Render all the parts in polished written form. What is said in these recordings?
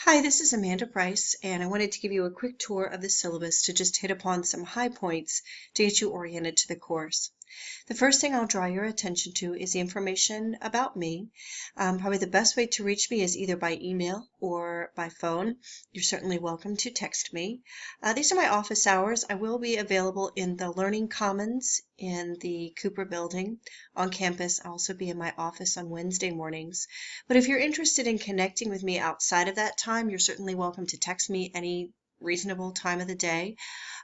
Hi, this is Amanda Price, and I wanted to give you a quick tour of the syllabus to just hit upon some high points to get you oriented to the course. The first thing I'll draw your attention to is the information about me. Probably the best way to reach me is either by email or by phone. You're certainly welcome to text me. These are my office hours. I will be available in the Learning Commons in the Cooper building on campus. I'll also be in my office on Wednesday mornings. But if you're interested in connecting with me outside of that time, you're certainly welcome to text me any reasonable time of the day.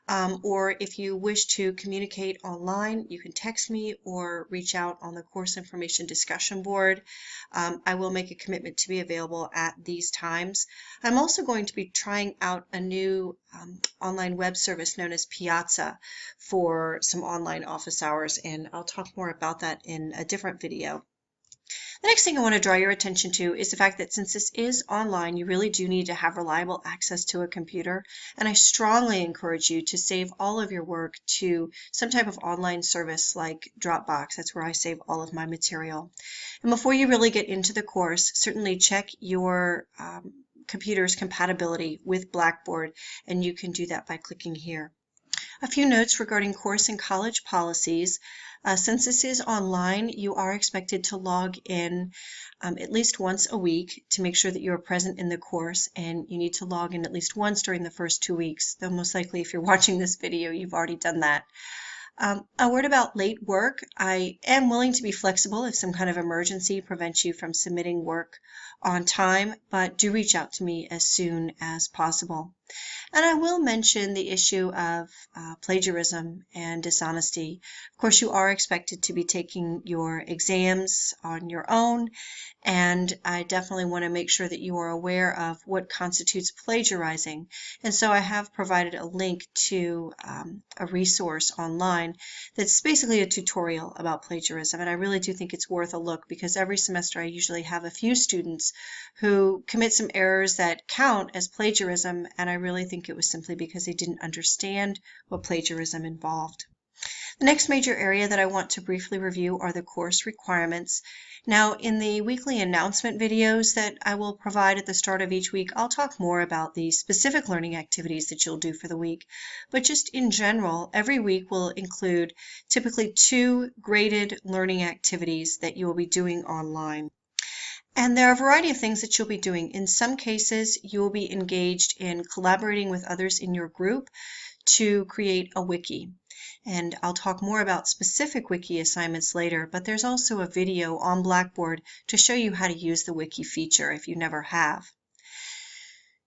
Or if you wish to communicate online, you can text me or reach out on the course information discussion board. I will make a commitment to be available at these times. I'm also going to be trying out a new online web service known as Piazza for some online office hours, and I'll talk more about that in a different video. The next thing I want to draw your attention to is the fact that since this is online, you really do need to have reliable access to a computer, and I strongly encourage you to save all of your work to some type of online service like Dropbox. That's where I save all of my material. And before you really get into the course, certainly check your computer's compatibility with Blackboard, and you can do that by clicking here. A few notes regarding course and college policies. Since this is online, you are expected to log in at least once a week to make sure that you are present in the course, and you need to log in at least once during the first 2 weeks, though most likely if you're watching this video, you've already done that. A word about late work. I am willing to be flexible if some kind of emergency prevents you from submitting work on time, but do reach out to me as soon as possible. And I will mention the issue of plagiarism and dishonesty. Of course, you are expected to be taking your exams on your own, and I definitely want to make sure that you are aware of what constitutes plagiarizing. And so I have provided a link to a resource online that's basically a tutorial about plagiarism, and I really do think it's worth a look because every semester I usually have a few students who commit some errors that count as plagiarism, and I really think it was simply because they didn't understand what plagiarism involved. The next major area that I want to briefly review are the course requirements. Now, in the weekly announcement videos that I will provide at the start of each week, I'll talk more about the specific learning activities that you'll do for the week. But just in general, every week will include typically 2 graded learning activities that you will be doing online. And there are a variety of things that you'll be doing. In some cases, you will be engaged in collaborating with others in your group to create a wiki. And I'll talk more about specific wiki assignments later, but there's also a video on Blackboard to show you how to use the wiki feature if you never have.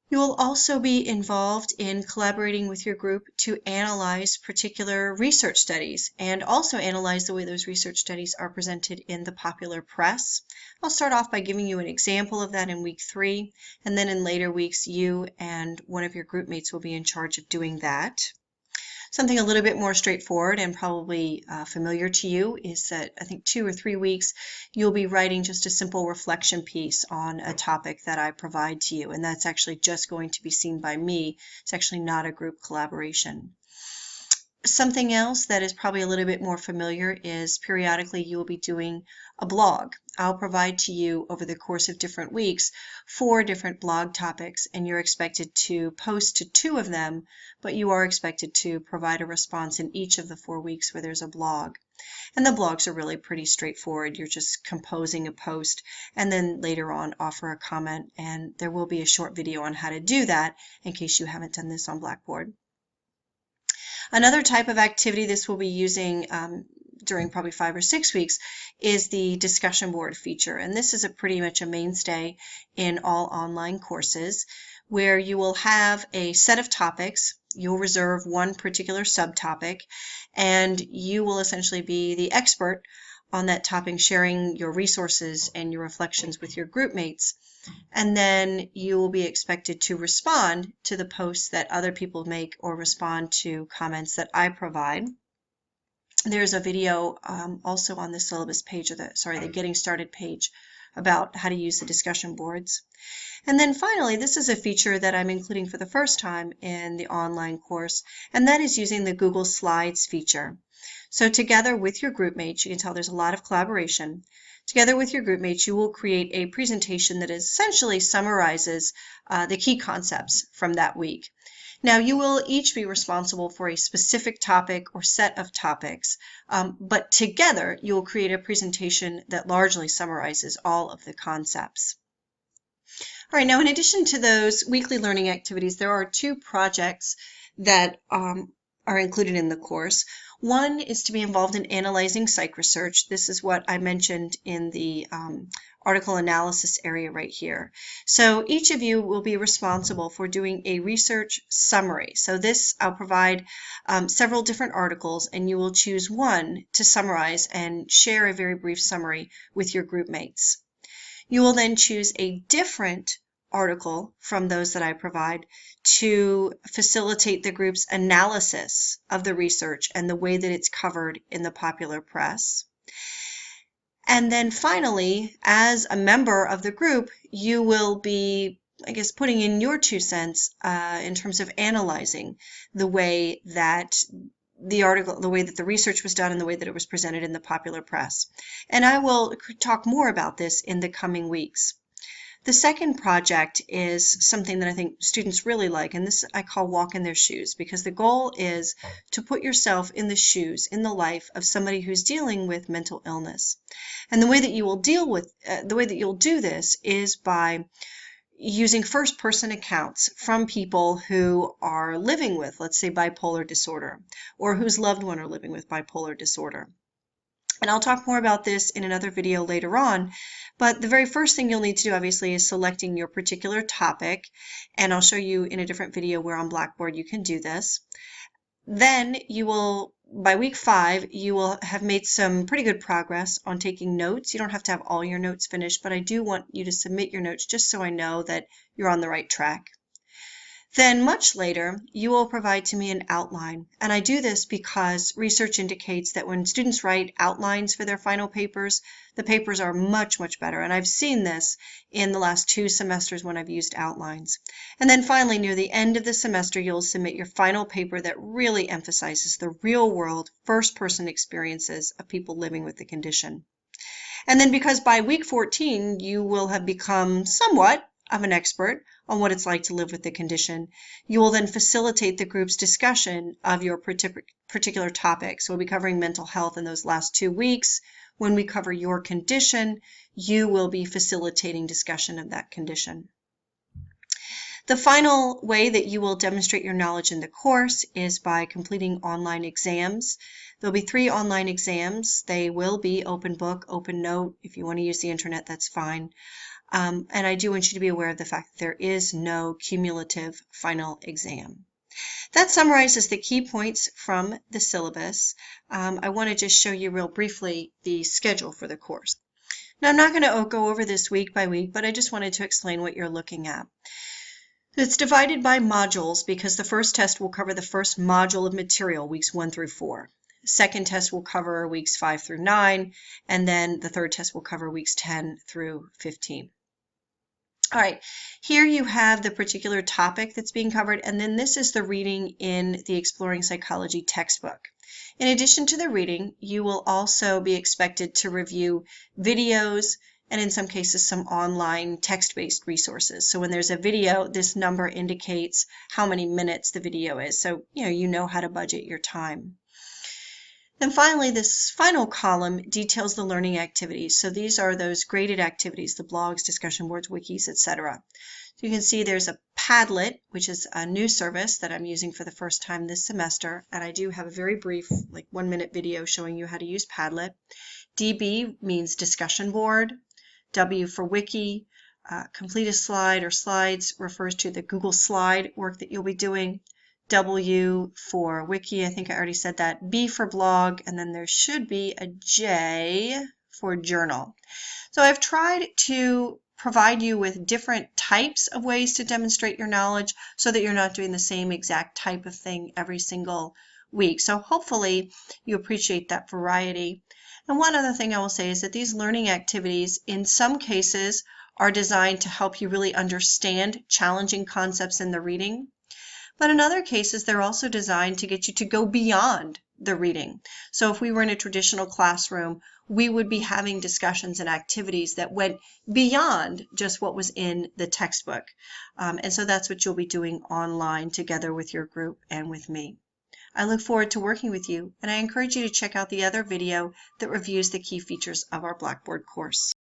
You will also be involved in collaborating with your group to analyze particular research studies and also analyze the way those research studies are presented in the popular press. I'll start off by giving you an example of that in week 3, and then in later weeks you and one of your group mates will be in charge of doing that. Something a little bit more straightforward and probably familiar to you is that I think 2 or 3 weeks you'll be writing just a simple reflection piece on a topic that I provide to you, and that's actually just going to be seen by me. It's actually not a group collaboration. Something else that is probably a little bit more familiar is periodically you will be doing a blog. I'll provide to you over the course of different weeks 4 different blog topics, and you're expected to post to 2 of them, but you are expected to provide a response in each of the 4 weeks where there's a blog. And the blogs are really pretty straightforward. You're just composing a post and then later on offer a comment, and there will be a short video on how to do that in case you haven't done this on Blackboard. Another type of activity this will be using during probably 5 or 6 weeks is the discussion board feature, and this is pretty much a mainstay in all online courses where you will have a set of topics. You'll reserve one particular subtopic, and you will essentially be the expert on that topic, sharing your resources and your reflections with your group mates. And then you will be expected to respond to the posts that other people make or respond to comments that I provide. There's a video also on the syllabus page, or the Getting Started page, about how to use the discussion boards. And then finally, this is a feature that I'm including for the first time in the online course, and that is using the Google Slides feature. So together with your group mates, you can tell there's a lot of collaboration. Together with your group mates, you will create a presentation that essentially summarizes the key concepts from that week. Now, you will each be responsible for a specific topic or set of topics, but together you will create a presentation that largely summarizes all of the concepts. All right, now in addition to those weekly learning activities, there are 2 projects that are included in the course. One is to be involved in analyzing psych research. This is what I mentioned in the article analysis area right here. So each of you will be responsible for doing a research summary. So this, I'll provide several different articles, and you will choose one to summarize and share a very brief summary with your group mates. You will then choose a different article from those that I provide to facilitate the group's analysis of the research and the way that it's covered in the popular press. And then finally, as a member of the group, you will be, I guess, putting in your 2 cents in terms of analyzing the way that the article, the way that the research was done and the way that it was presented in the popular press. And I will talk more about this in the coming weeks. The second project is something that I think students really like, and this I call walk in their shoes, because the goal is to put yourself in the shoes, in the life of somebody who's dealing with mental illness. And the way that you will do this is by using first-person accounts from people who are living with, let's say, bipolar disorder, or whose loved one are living with bipolar disorder. And I'll talk more about this in another video later on, but the very first thing you'll need to do, obviously, is selecting your particular topic, and I'll show you in a different video where on Blackboard you can do this. Then you will, by week 5, you will have made some pretty good progress on taking notes. You don't have to have all your notes finished, but I do want you to submit your notes just so I know that you're on the right track. Then much later, you will provide to me an outline. And I do this because research indicates that when students write outlines for their final papers, the papers are much, much better. And I've seen this in the last 2 semesters when I've used outlines. And then finally, near the end of the semester, you'll submit your final paper that really emphasizes the real-world, first-person experiences of people living with the condition. And then because by week 14, you will have become somewhat of an expert on what it's like to live with the condition, you will then facilitate the group's discussion of your particular topic. So we'll be covering mental health in those last 2 weeks. When we cover your condition, you will be facilitating discussion of that condition. The final way that you will demonstrate your knowledge in the course is by completing online exams. There'll be 3 online exams. They will be open book, open note. If you want to use the internet, that's fine. And I do want you to be aware of the fact that there is no cumulative final exam. That summarizes the key points from the syllabus. I want to just show you real briefly the schedule for the course. Now, I'm not going to go over this week by week, but I just wanted to explain what you're looking at. It's divided by modules because the first test will cover the first module of material, weeks 1 through 4. The second test will cover weeks 5 through 9, and then the third test will cover weeks 10 through 15. All right, here you have the particular topic that's being covered, and then this is the reading in the Exploring Psychology textbook. In addition to the reading, you will also be expected to review videos and in some cases some online text-based resources. So when there's a video, this number indicates how many minutes the video is. So you know how to budget your time. Then finally, this final column details the learning activities. So these are those graded activities, the blogs, discussion boards, wikis, etc. So you can see there's a Padlet, which is a new service that I'm using for the first time this semester. And I do have a very brief, like 1-minute video showing you how to use Padlet. DB means discussion board. W for wiki. Complete a slide or slides refers to the Google slide work that you'll be doing. W for wiki, I think I already said that. B for blog, and then there should be a J for journal. So I've tried to provide you with different types of ways to demonstrate your knowledge so that you're not doing the same exact type of thing every single week. So hopefully you appreciate that variety. And one other thing I will say is that these learning activities in some cases are designed to help you really understand challenging concepts in the reading. But in other cases, they're also designed to get you to go beyond the reading. So if we were in a traditional classroom, we would be having discussions and activities that went beyond just what was in the textbook. And so that's what you'll be doing online together with your group and with me. I look forward to working with you, and I encourage you to check out the other video that reviews the key features of our Blackboard course.